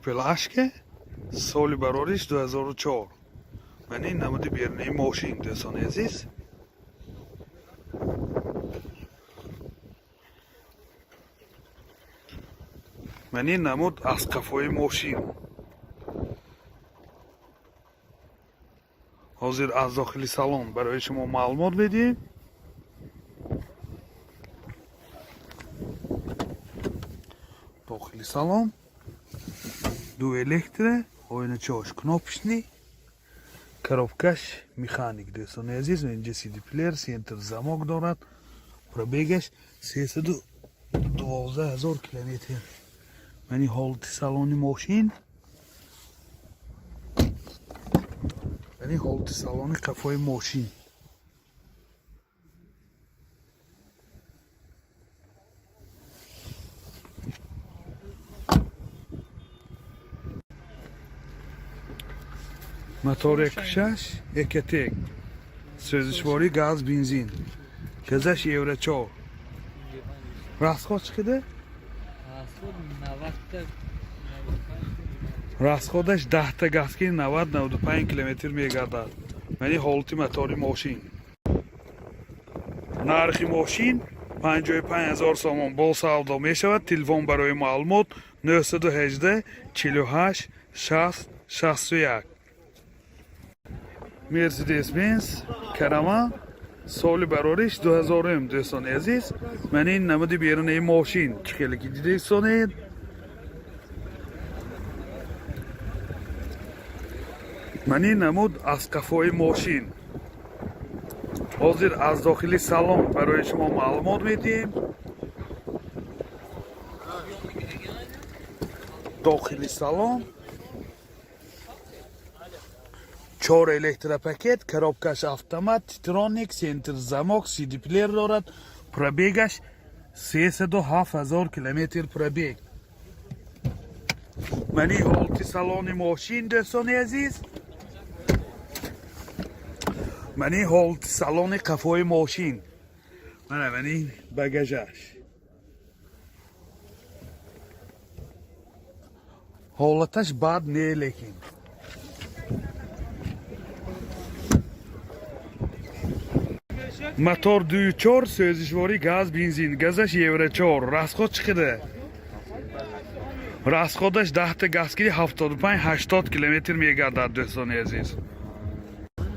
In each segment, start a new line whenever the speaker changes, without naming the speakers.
Opel Ashke соли барориш 2004. Мани намуди берунаи мошин дӯстони азиз. Мани намуд аз қафои мошин. ҳозир аз дохили салон барои шумо маълумот медиҳем. дохили салон ду электро, ойначош кнопочный, коробкаш механик дӯстони азиз. инҷа CD плеер, сентр замок дорад. пробегаш 312,000 километр. мани ҳолати салони мошин, мани ҳолати салони қафои мошин. мотори кушаш экатек, сӯзишворӣ газ бензин, газаш евро 4. расход чӣ қадар? расходаш 10 та газки 90-95 километр мегардад. мани ҳолати мотори мошин. нархи мошин 55,000 сомон бо савдо мешавад. телефон барои маълумот 918 48 60 61. Mercedes-Benz Caravan соли барориш 2000 дӯстони азиз. мани намуди берунаи мошин чӣ хеле ки дидистонед. мани намуд аз қафои мошин. ҳозир аз дохили салон барои шумо маълумот медиҳем. дохили салон 4 электропакет, коробкаш автомат, титроник, сентр замок, CD плеер дорад. пробегаш 307,000 километр пробег. мани ҳолати салони мошин дӯстони азиз. мани ҳолати салони қафои мошин. мана мани багажаш. ҳолаташ бад не лекин. мотор 2.4 сӯзишворӣ газ бензин, газаш евро 4. расход чӣ қадар? расходаш 10 та газки 75-80 километр мегардад дӯстони азиз.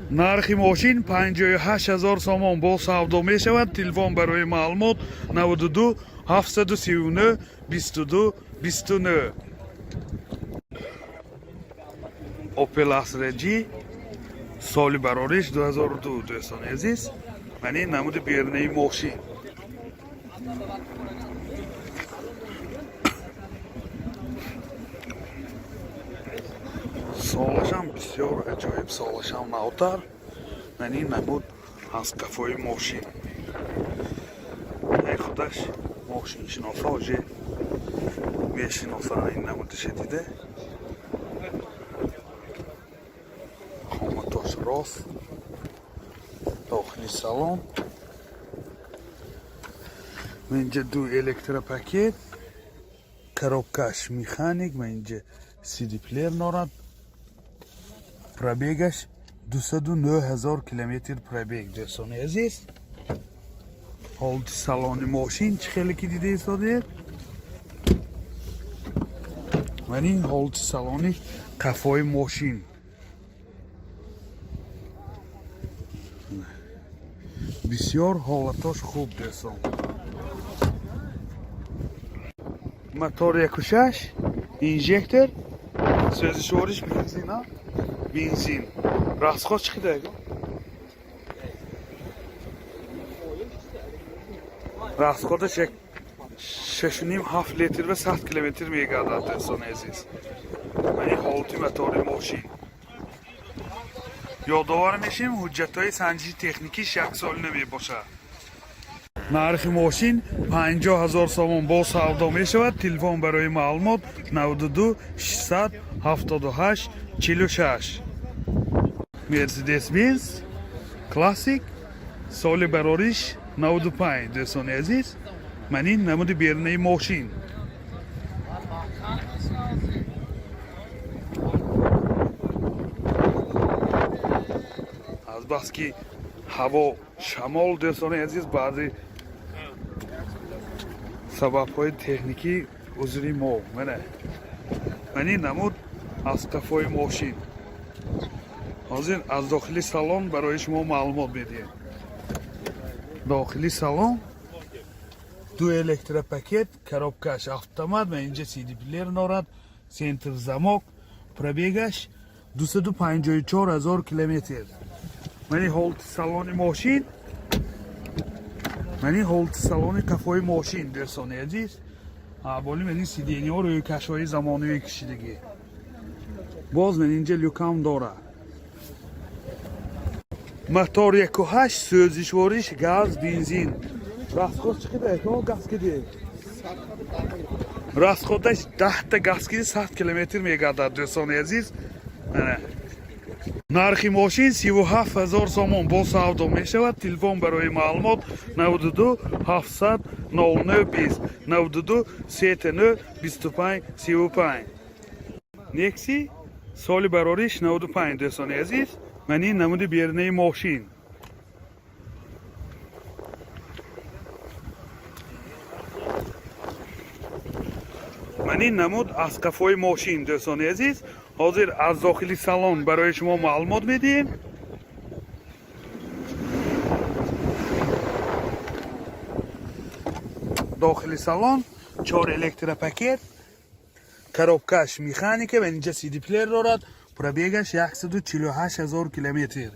нархи мошин 58,000 сомон бо савдо мешавад. телефон барои маълумот 92 739 22 29. Opel Astra G соли барориш 2002 дӯстони азиз. мани намуди берунаи мошин. солашам бисёр аҷоиб, солашам навтар. мани намуд аз қафои мошин. ай худаш мошиншиноса уже мешиносанд ин намудиша дида. хоматош рост. дохили салон инҷа ду электропакет, коробкаш механик. инҷа CD плеер дорад. пробегаш 209,000 километр пробег дӯстони азиз. ҳолати салони мошин чӣ хеле ки дида истодед. мани ҳолати салони қафои мошин. бисёр ҳолатош хуб дӯстон. мотор 1.6 инжектор, сӯзишвориш бензина, бензин. расход чӣ қадар? расходаш 6.5-7 литр ва 100 километр мегардад дӯстони азиз. мани ҳолати мотори мошин. ёдовар мешем ҳуҷҷатҳои санҷиши техникиш 1 солина мебошад. нархи мошин 50,000 сомон бо савдо мешавад. телефон барои маълумот 92 678 46. Mercedes-Benz Classic соли барориш 95 дӯстони азиз. мани намуди берунаи мошин. аст баски ҳаво шамол дӯстони азиз баъзи сабабҳои техникӣ узри мо мани намуд аз қафои мошин ҳозир аз дохили салон барои шумо маълумот медиҳем. дохили салон ду электропакет, коробкаш автомат ва инҷа CD плеер дорад, сентр замок, пробегаш 254 000 километр. мани ҳолати салони мошин, мани ҳолати салони қафои мошин дӯстони азиз, аввали мани сиденьҳо рӯйкашҳои замонавӣ кшидагӣ. боз ман инҷа люкам дорад. мотор 1.8 сӯзишвориш газ бензин. расход чӣ қадар то газ киди? расходаш 10 та газ киди 100 километр мегардад дӯстони азиз. нархи мошин 37 000 сомон бо савдо мешавад. телефон барои маълумот 92 700 0920 92 39 25 35. некси соли барориш 95 дӯстони азиз. мани намуди берунаи мошин. мани намуд аз қафои мошин дӯстони азиз. ҳозир аз дохили салон барои шумо маълумот медиҳем. дохили салон 4 электропакет, коробкаш механика ва инҷа CD плеер дорад. пробегаш 148 000 километр.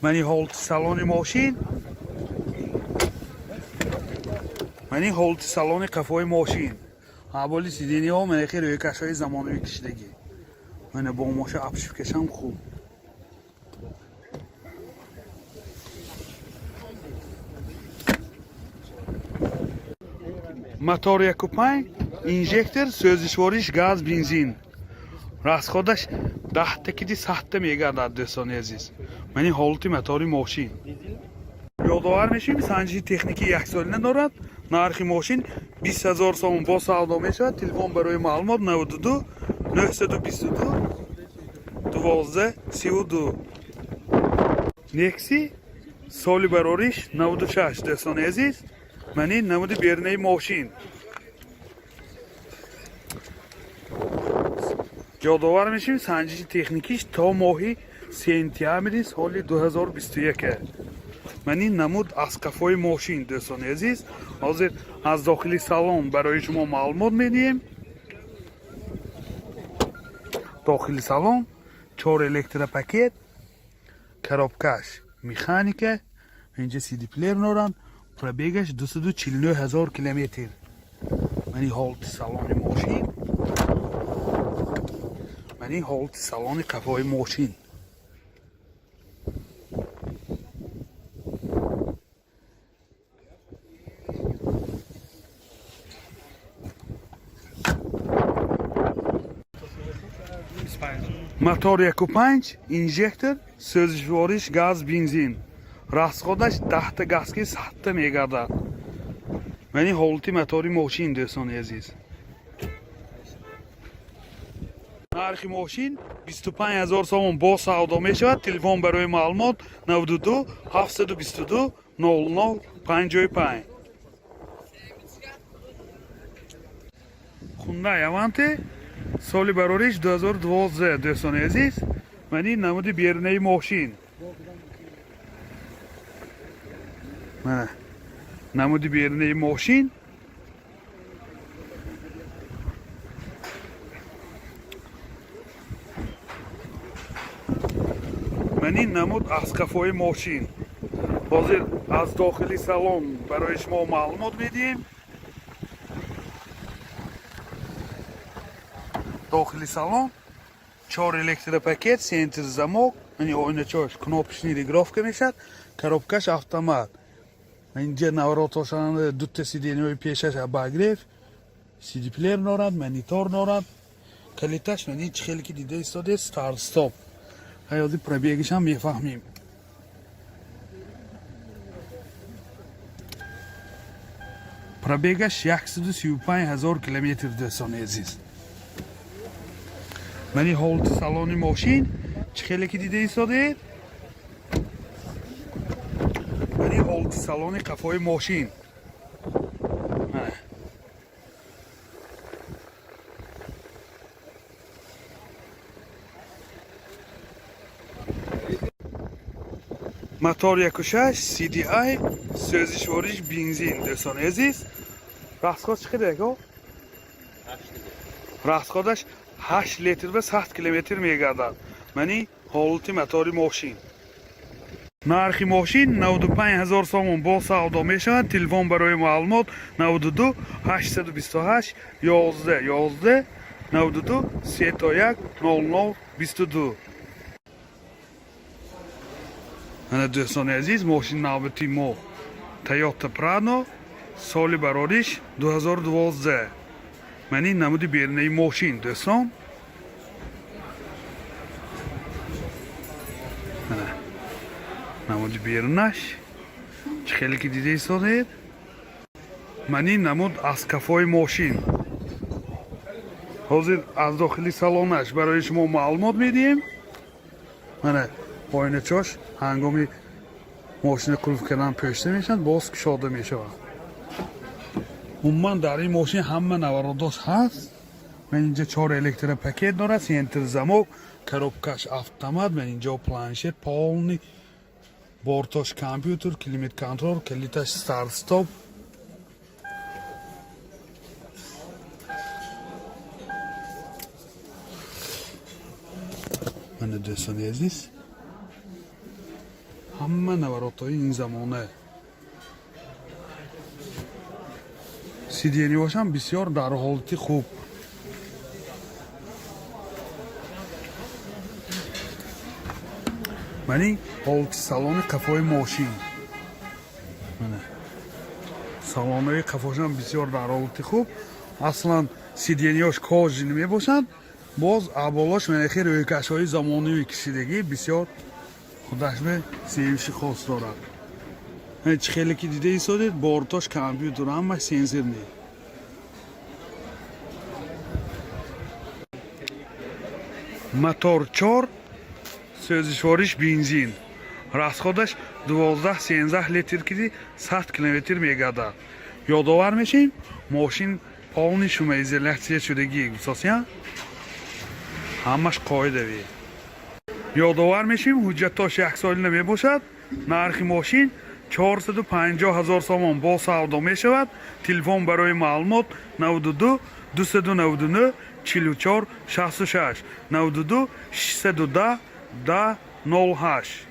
мани ҳолати салони мошин, мани ҳолати салони қафои мошин. аввали сиденьҳо манахи рӯйкашҳои замонавӣ кшидагӣ. мана бо моша обшивкашам хуб. мотор 1.5 инжектор сӯзишвориш газ бензин. расходаш 10 та киди 100 та мегардад дӯстони азиз. мани ҳолати мотори мошин. ёдовар мешавем санҷиши техникӣ яксолина дорад. нархи мошин 20 000 сомон бо савдо мешавад. телефон барои маълумот 92 922 12 32. некси соли барориш 96 дӯстони азиз. мани намуди берунаи мошин. ёдовар мешавем санҷиши техникиш то моҳи сентябри соли 2021. мани намуд аз қафои мошин дӯстони азиз. ҳозир аз дохили салон барои шумо маълумот медиҳем. дохили салон 4 электропакет, коробкаш механика, инҷа CD плеер дорад. пробегаш 249 000 километр. мани ҳолати салони мошин, мани ҳолати салони қафои мошин. мотор 1.5 инжектор сӯзишвориш газ бензин. расходаш 10 та газки 100 та мегардад. мани ҳолати мотори мошин дӯстони азиз. нархи мошин 25 000 сомон бо савдо мешавад. телефон барои маълумот 92 722 00 55. хундай аванте соли барориш 2012 дӯстони азиз. мани намуди берунаи мошин. мана намуди берунаи мошин. мани намуд аз қафои мошин. ҳозир аз дохили салон барои шумо маълумот медиҳем. дохили салон 4 электропакет, сентр замок, мани ойначош кнопочный регулировка мешавад. коробкаш автомат. инҷа наворотошанда дута сиденьҳои пешаш обогрев, CD плеер дорад, монитор дорад. калиташ мани чӣ хеле ки дида истоде старт стоп. ҳаёзи пробегашам мефаҳмем. пробегаш 135 000 километр дӯстони азиз. мани ҳолати салони мошин خیلی که دیده ایستاده ولی هولتی سالن قفای ماشین موتور 1.6 CDI سوزشوارش بنزین دوستان عزیز راسخودش چقدر که؟ راسخودش 8 لیتر به 100 کیلومتر میگردد منی حالت موتور ماشین نرخ ماشین 95,000 سوم با سودا میشود تلفن برای معلومات 92 828 11 11 92 31 00 22 انا دوستان عزیز ماشین نوبتی ما تویوتا پرادو سال برادش 2012 منی نمود بیرونی ماشین دوستان نمود بیرونش خیلی که دیده ایستادید منی نمود از کفای ماشین حاضر از داخلی سالانش برای شما معلومات میدیم منه پایین چاش هنگامی ماشین کلوف کردن پشته میشن باز کشاده میشود عموما در این ماشین همه نواراداش هست من اینجا 4 الکتر پکت داره سینتر زموک коробкаш автомат من اینجا پلانشت полный бортош компьютер климат контроль клиташ старт стоп من دوستان عزیز همه نواراتای این زمانه سیدینی باشم بسیار در حالتی خوب منی حالتی سالن قفای ماشین سالن‌های قفاشم بسیار در حالتی خوب اصلا سیدینیاش کاج نمی باشند باز ابالاش منخی رویکش های زمانی کشیدگی بسیار خودش به سیوشی خاص دارد هیچ خیلی که دیده ایستادید بارتاش کامپیوتر هم سنسور نی موتور 4 سوزشوارش بنزین расходаш 12-13 литр киди 100 километр мегардад. Ёдовар мешим, мошин полни шумоизоляция шудагии гусосия. Ҳамаш қоидави. Ёдовар мешим, ҳуҷҷатош 1 солина мебошад. Нархи мошин 450,000 сомон бо савдо мешавад. Телефон барои маълумот 92 299 44 66 92 610 10 08